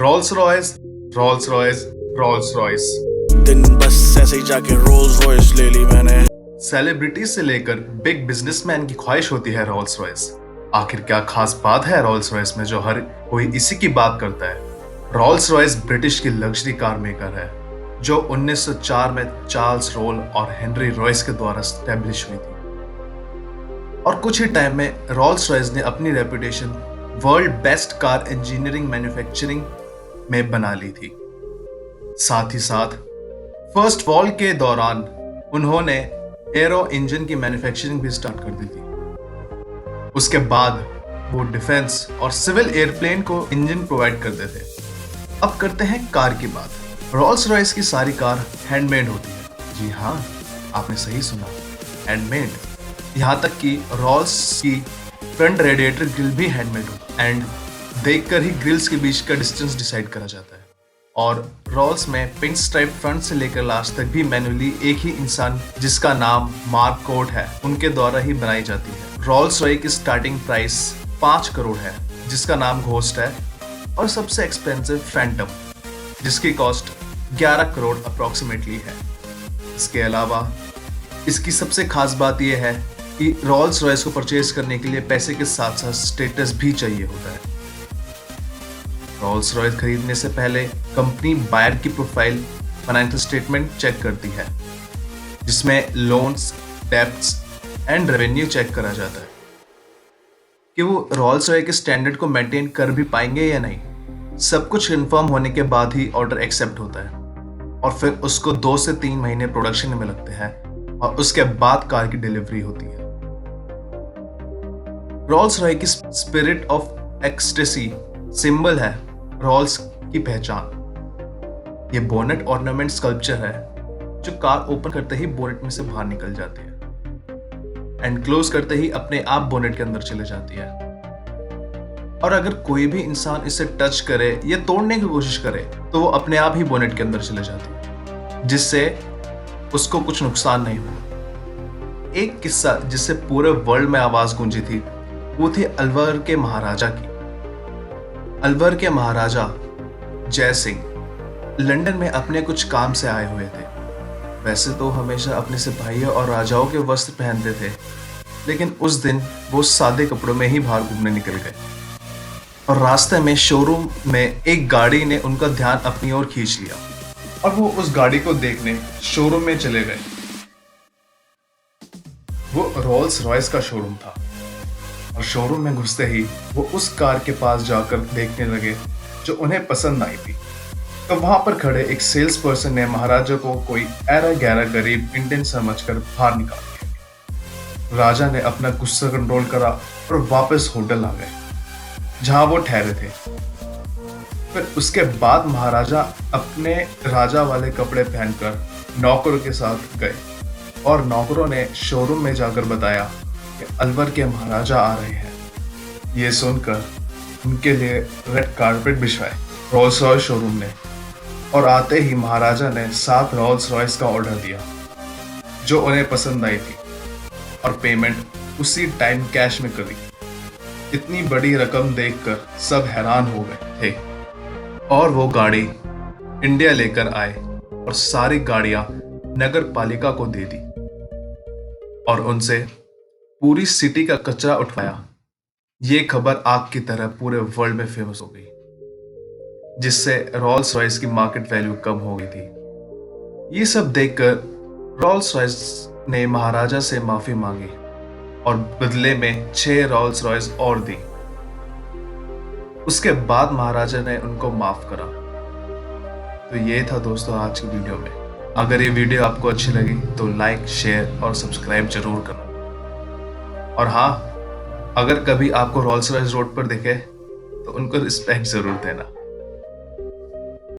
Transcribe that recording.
Rolls Royce, Rolls Royce, Rolls Royce. दिन बस ऐसे ही जाके रोल्स रॉयस ले ली मैंने। सेलिब्रिटी से लेकर बिग बिजनेसमैन की ख्वाहिश होती है रॉल्स रॉयस। आखिर क्या खास बात है रॉल्स रॉयस में जो हर कोई इसी की बात करता है? रॉल्स रॉयस ब्रिटिश की लग्जरी कार मेकर है जो 1904 में चार्ल्स रोल और हेनरी रॉयस के द्वारा स्टैब्लिश हुई थी। और कुछ ही टाइम में रॉल्स रॉयस ने अपनी reputation world best car engineering manufacturing में बना ली थी। साथ ही साथ फर्स्ट वॉर के दौरान उन्होंने एरो इंजन की मैन्युफैक्चरिंग भी स्टार्ट कर दी थी। उसके बाद वो डिफेंस और सिविल एयरप्लेन को इंजन प्रोवाइड करते थे। अब करते हैं कार की बात। रॉल्स रॉयस की सारी कार हैंडमेड होती है। जी हाँ, आपने सही सुना, हैंडमेड। यहाँ तक कि रॉल्स की फ्रंट रेडिएटर ग्रिल भी हैंडमेड होती है एंड देखकर ही ग्रिल्स के बीच का डिस्टेंस डिसाइड करा जाता है। और रॉल्स में पिन स्ट्राइप फ्रंट से लेकर लास्ट तक भी मैन्युअली एक ही इंसान जिसका नाम मार्क कोट है उनके द्वारा ही बनाई जाती है। रॉल्स रॉय की स्टार्टिंग प्राइस 5 करोड़ है जिसका नाम घोस्ट है, और सबसे एक्सपेंसिव फैंटम जिसकी कॉस्ट 11 करोड़ अप्रोक्सीमेटली है। इसके अलावा इसकी सबसे खास बात यह है कि रॉल्स रॉयस को परचेज करने के लिए पैसे के साथ साथ स्टेटस भी चाहिए होता है। रॉल्स रॉयस खरीदने से पहले कंपनी बायर की प्रोफाइल, फाइनेंशियल स्टेटमेंट चेक करती है जिसमें loans, debts and revenue check करा जाता है कि वो रॉल्स रॉय के स्टैंडर्ड को मेंटेन कर भी पाएंगे या नहीं। सब कुछ कंफर्म होने के बाद ही ऑर्डर एक्सेप्ट होता है और फिर उसको 2 से 3 महीने प्रोडक्शन में लगते हैं और उसके बाद कार की डिलीवरी होती है। रॉल्स रॉय की स्पिरिट ऑफ एक्सटेसी सिंबल है रॉल्स की पहचान। ये बोनेट ऑर्नामेंट स्कल्पचर है जो कार ओपन करते ही बोनेट में से बाहर निकल जाती है एंड क्लोज करते ही अपने आप बोनेट के अंदर चले जाती है। और अगर कोई भी इंसान इसे टच करे या तोड़ने की कोशिश करे तो वो अपने आप ही बोनेट के अंदर चले जाती है जिससे उसको कुछ नुकसान नहीं हुआ। एक किस्सा जिससे पूरे वर्ल्ड में आवाज गूंजी थी वो थी अलवर के महाराजा की। अलवर के महाराजा जय सिंह लंदन में अपने कुछ काम से आए हुए थे। वैसे तो हमेशा अपने सिपाहियों और राजाओं के वस्त्र पहनते थे, लेकिन उस दिन वो सादे कपड़ों में ही बाहर घूमने निकल गए और रास्ते में शोरूम में एक गाड़ी ने उनका ध्यान अपनी ओर खींच लिया और वो उस गाड़ी को देखने शोरूम में चले गए। वो रॉल्स रॉयस का शोरूम था और शोरूम में घुसते ही वो उस कार के पास जाकर देखने लगे जो उन्हें पसंद आई थी। तो वहां पर खड़े एक सेल्स पर्सन ने महाराजा को कोई ऐरा गैरा गरीब इंडियन समझकर बाहर निकाल दिया। राजा ने अपना गुस्सा कंट्रोल करा और वापस होटल आ गए जहां वो ठहरे थे। फिर उसके बाद महाराजा अपने राजा वाले कपड़े पहनकर नौकरों के साथ गए और नौकरों ने शोरूम में जाकर बताया अलवर के महाराजा आ रहे हैं। ये सुनकर उनके लिए रेड कारपेट बिछवाए रॉल्स रॉयस शोरूम ने, और आते ही महाराजा ने 7 रॉल्स रॉयस का ऑर्डर दिया जो उन्हें पसंद आई थी और पेमेंट उसी टाइम कैश में करी। इतनी बड़ी रकम देखकर सब हैरान हो गए थे और वो गाड़ी इंडिया लेकर आए और सारी गाड़ियां नगर पालिका को दे दी और उनसे पूरी सिटी का कचरा उठवाया। ये खबर आग की तरह पूरे वर्ल्ड में फेमस हो गई जिससे रॉल्स रॉयस की मार्केट वैल्यू कम हो गई थी। ये सब देखकर रॉल्स रॉयस ने महाराजा से माफी मांगी और बदले में 6 रॉल्स रॉयस और दी। उसके बाद महाराजा ने उनको माफ करा। तो ये था दोस्तों आज की वीडियो में। अगर ये वीडियो आपको अच्छी लगी तो लाइक, शेयर और सब्सक्राइब जरूर करना। और हाँ, अगर कभी आपको रॉल्स रॉयस रोड पर दिखे तो उनको रिस्पेक्ट जरूर देना।